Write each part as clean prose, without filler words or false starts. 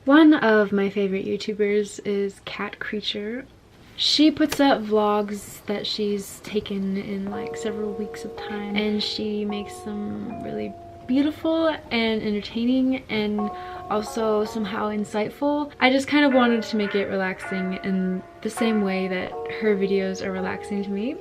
One of my favorite YouTubers is Cat Creature. She puts up vlogs that she's taken in like several weeks of time, and she makes them really beautiful and entertaining and also somehow insightful. I just kind of wanted to make it relaxing in the same way that her videos are relaxing to me.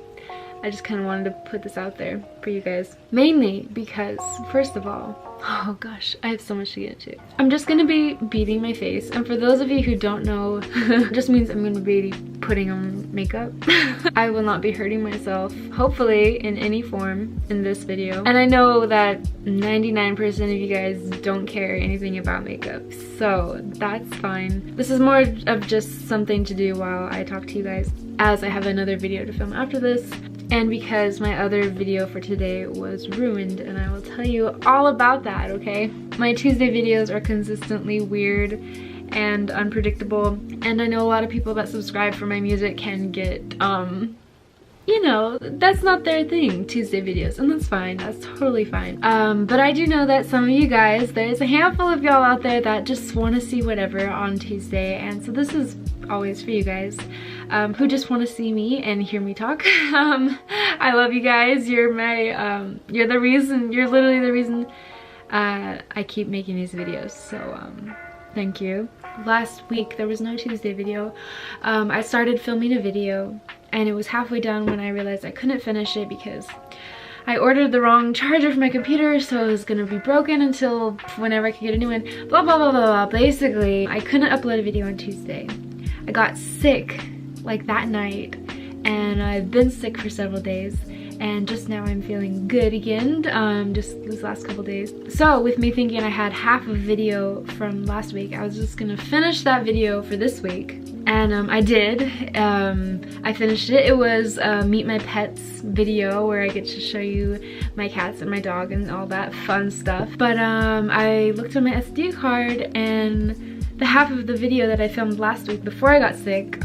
I just kind of wanted to put this out there for you guys. Mainly because, first of all, oh gosh, I have so much to get into. I'm just gonna be beating my face, and for those of you who don't know, it just means I'm gonna be putting on makeup. I will not be hurting myself, hopefully, in any form in this video. And I know that 99% of you guys don't care anything about makeup, so that's fine. This is more of just something to do while I talk to you guys, as I have another video to film after this. And because my other video for today was ruined, and I will tell you all about that, okay? My Tuesday videos are consistently weird and unpredictable, and I know a lot of people that subscribe for my music can get, you know, that's not their thing, Tuesday videos, and that's fine, that's totally fine. But I do know that some of you guys, there's a handful of y'all out there that just want to see whatever on Tuesday, and so this is always for you guys who just want to see me and hear me talk. I love you guys. You're my you're the reason, you're literally the reason I keep making these videos, so thank you. Last week there was no Tuesday video. I started filming a video and it was halfway done when I realized I couldn't finish it because I ordered the wrong charger for my computer, so it was gonna be broken until whenever I could get a new one. Blah blah blah blah blah. Basically, I couldn't upload a video on Tuesday. I got sick like that night, and I've been sick for several days, and just now I'm feeling good again, just these last couple days. So with me thinking I had half a video from last week, I was just gonna finish that video for this week, and I did. I finished it. It was a Meet My Pets video where I get to show you my cats and my dog and all that fun stuff. But I looked on my SD card, and the half of the video that I filmed last week before I got sick,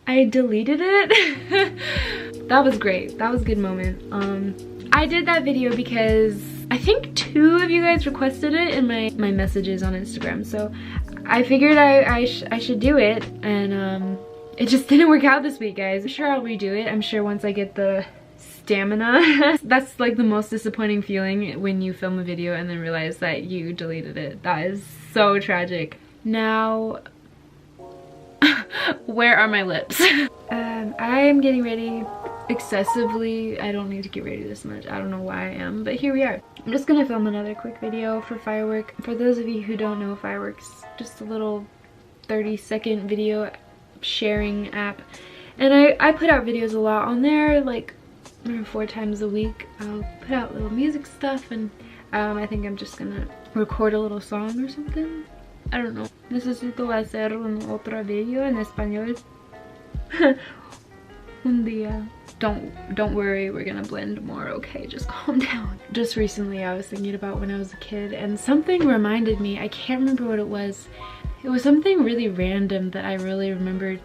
I deleted it. That was great. That was a good moment. I did that video because I think 2 of you guys requested it in my messages on Instagram, so I figured I should do it, and it just didn't work out this week, guys. I'm sure I'll redo it. I'm sure once I get the stamina. That's like the most disappointing feeling when you film a video and then realize that you deleted it. That is so tragic. Now, where are my lips? I'm getting ready excessively. I don't need to get ready this much. I don't know why I am, but here we are. I'm just gonna film another quick video for Firework. For those of you who don't know, Firework's just a little 30-second video sharing app, and I put out videos a lot on there, like 4 times a week. I'll put out little music stuff, and I think I'm just gonna record a little song or something. I don't know. Necesito hacer otro video en español. Un día. Don't worry, we're gonna blend more, okay? Just calm down. Just recently I was thinking about when I was a kid, and something reminded me. I can't remember what it was. It was something really random that I really remembered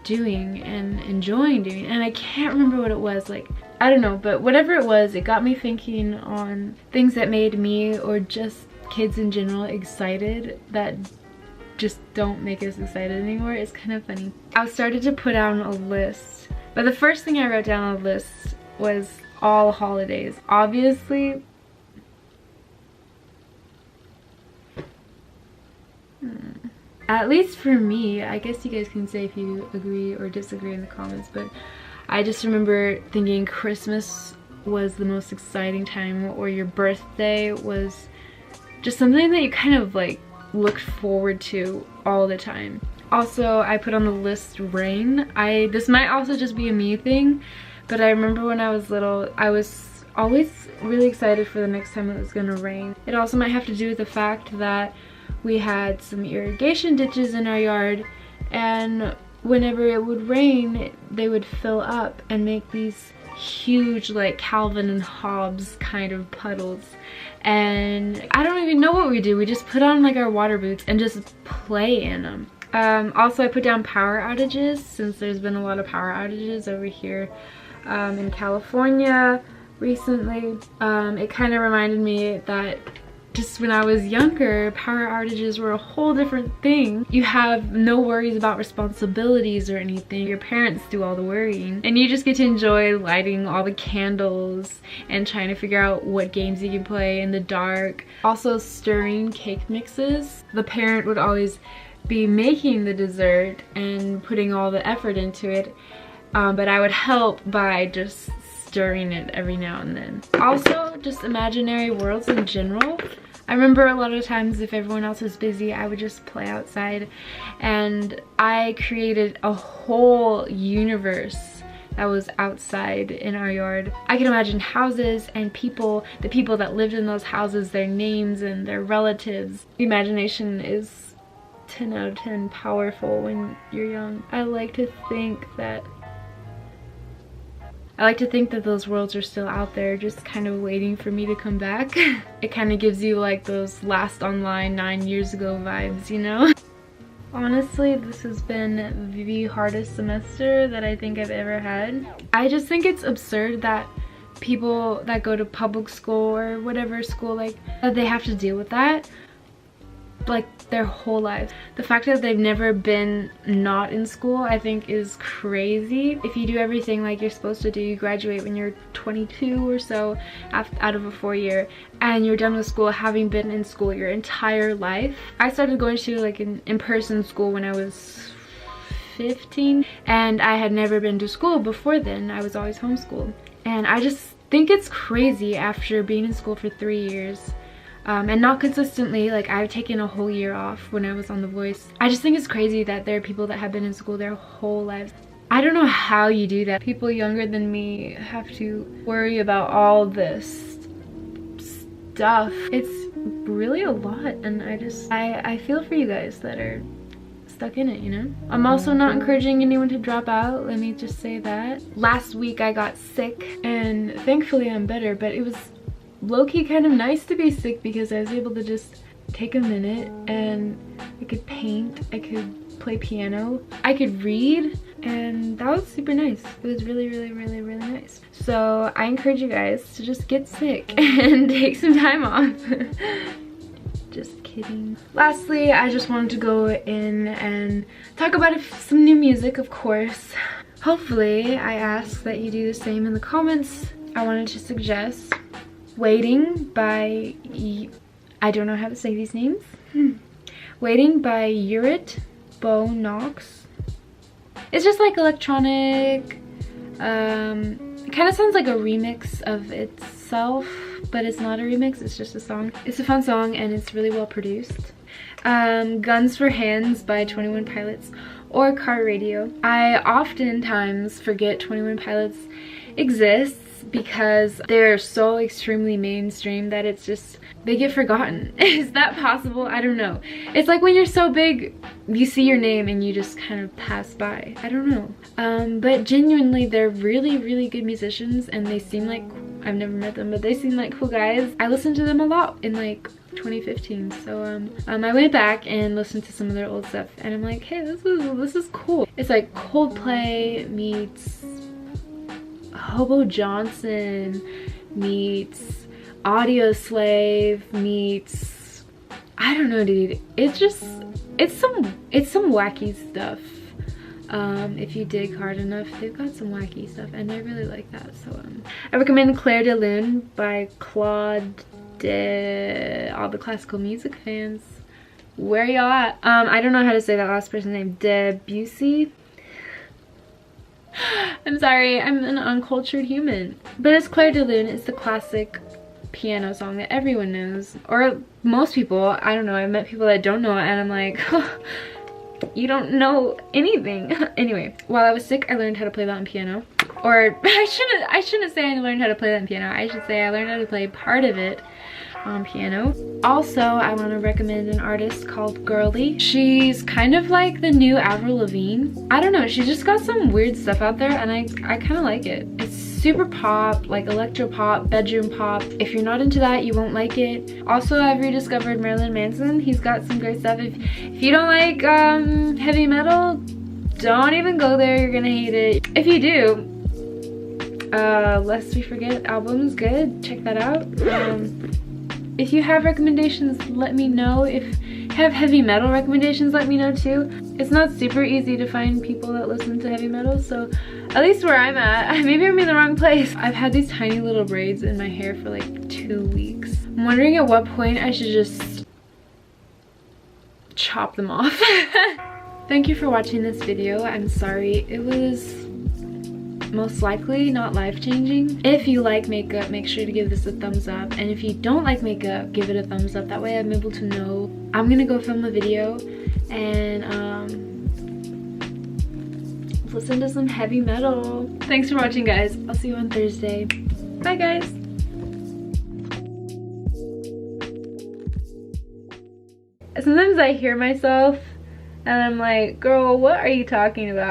doing and enjoying doing, and I can't remember what it was. Like, I don't know, but whatever it was, it got me thinking on things that made me, or just kids in general, excited that just don't make us excited anymore. It's kind of funny. I started to put down a list, but the first thing I wrote down on the list was all holidays. Obviously, at least for me, I guess you guys can say if you agree or disagree in the comments, but I just remember thinking Christmas was the most exciting time, or your birthday was just something that you kind of like looked forward to all the time. Also, I put on the list rain. This might also just be a me thing, but I remember when I was little, I was always really excited for the next time it was gonna rain. It also might have to do with the fact that we had some irrigation ditches in our yard, and whenever it would rain, they would fill up and make these huge, like, Calvin and Hobbes kind of puddles. And I don't even know what we do. We just put on like our water boots and just play in them. Also, I put down power outages, since there's been a lot of power outages over here in California recently. It kind of reminded me that just when I was younger, power outages were a whole different thing. You have no worries about responsibilities or anything. Your parents do all the worrying. And you just get to enjoy lighting all the candles and trying to figure out what games you can play in the dark. Also stirring cake mixes. The parent would always be making the dessert and putting all the effort into it. But I would help by just stirring it every now and then. Also, just imaginary worlds in general. I remember a lot of times if everyone else was busy, I would just play outside, and I created a whole universe that was outside in our yard. I can imagine houses and people, the people that lived in those houses, their names and their relatives. The imagination is 10 out of 10 powerful when you're young. I like to think that those worlds are still out there, just kind of waiting for me to come back. It kind of gives you like those Last Online 9 years ago vibes, you know? Honestly, this has been the hardest semester that I think I've ever had. I just think it's absurd that people that go to public school or whatever school, like, that they have to deal with that like their whole lives. The fact that they've never been not in school, I think, is crazy. If you do everything like you're supposed to do, you graduate when you're 22 or so out of a 4-year, and you're done with school having been in school your entire life. I started going to like an in-person school when I was 15, and I had never been to school before then. I was always homeschooled, and I just think it's crazy after being in school for 3 years. And not consistently, like I've taken a whole year off when I was on The Voice. I just think it's crazy that there are people that have been in school their whole lives. I don't know how you do that. People younger than me have to worry about all this stuff. It's really a lot, and I feel for you guys that are stuck in it, you know? I'm also not encouraging anyone to drop out, let me just say that. Last week I got sick, and thankfully I'm better, but it was low-key kind of nice to be sick because I was able to just take a minute, and I could paint, I could play piano, I could read, and that was super nice. It was really nice. So I encourage you guys to just get sick and take some time off. Just kidding. Lastly, I just wanted to go in and talk about some new music, of course. Hopefully I ask that you do the same in the comments. I wanted to suggest Waiting by, I don't know how to say these names. Waiting by Urit Bo Knox. It's just like electronic, it kind of sounds like a remix of itself, but it's not a remix, it's just a song. It's a fun song and it's really well produced. Guns for Hands by 21 Pilots or Car Radio. I oftentimes forget 21 Pilots exists because they're so extremely mainstream that it's just, they get forgotten. Is that possible? I don't know. It's like when you're so big, you see your name and you just kind of pass by. I don't know. But genuinely, they're really good musicians, and they seem like, I've never met them, but they seem like cool guys. I listened to them a lot in like 2015, so I went back and listened to some of their old stuff, and I'm like, hey, this is cool. It's like Coldplay meets Hobo Johnson meets Audio Slave meets, I don't know, dude. It's some wacky stuff. If you dig hard enough, they've got some wacky stuff, and I really like that. So I recommend Claire de Lune by Claude de, all the classical music fans. Where y'all at? I don't know how to say that last person's name. Debussy. I'm sorry, I'm an uncultured human. But it's Claire de Lune. It's the classic piano song that everyone knows, or most people. I don't know, I've met people that don't know it, and I'm like, oh, you don't know anything. Anyway, while I was sick, I learned how to play that on piano. Or I shouldn't say I learned how to play that on piano. I should say I learned how to play part of it on piano. Also, I want to recommend an artist called Girly. She's kind of like the new Avril Lavigne. I don't know, she's just got some weird stuff out there, and I kind of like it. It's super pop, like electro pop, bedroom pop. If you're not into that, you won't like it. Also, I've rediscovered Marilyn Manson. He's got some great stuff. If you don't like heavy metal, don't even go there, you're gonna hate it. If you do, Lest We Forget album is good, check that out. If you have recommendations, let me know. If you have heavy metal recommendations, let me know too. It's not super easy to find people that listen to heavy metal, so at least where I'm at, maybe I'm in the wrong place. I've had these tiny little braids in my hair for like 2 weeks. I'm wondering at what point I should just chop them off. Thank you for watching this video. I'm sorry, it was most likely not life-changing. If you like makeup, make sure to give this a thumbs up, and if you don't like makeup, give it a thumbs up. That way I'm able to know. I'm gonna go film a video and listen to some heavy metal. Thanks for watching, guys. I'll see you on Thursday. Bye, guys. Sometimes I hear myself and I'm like, girl, what are you talking about?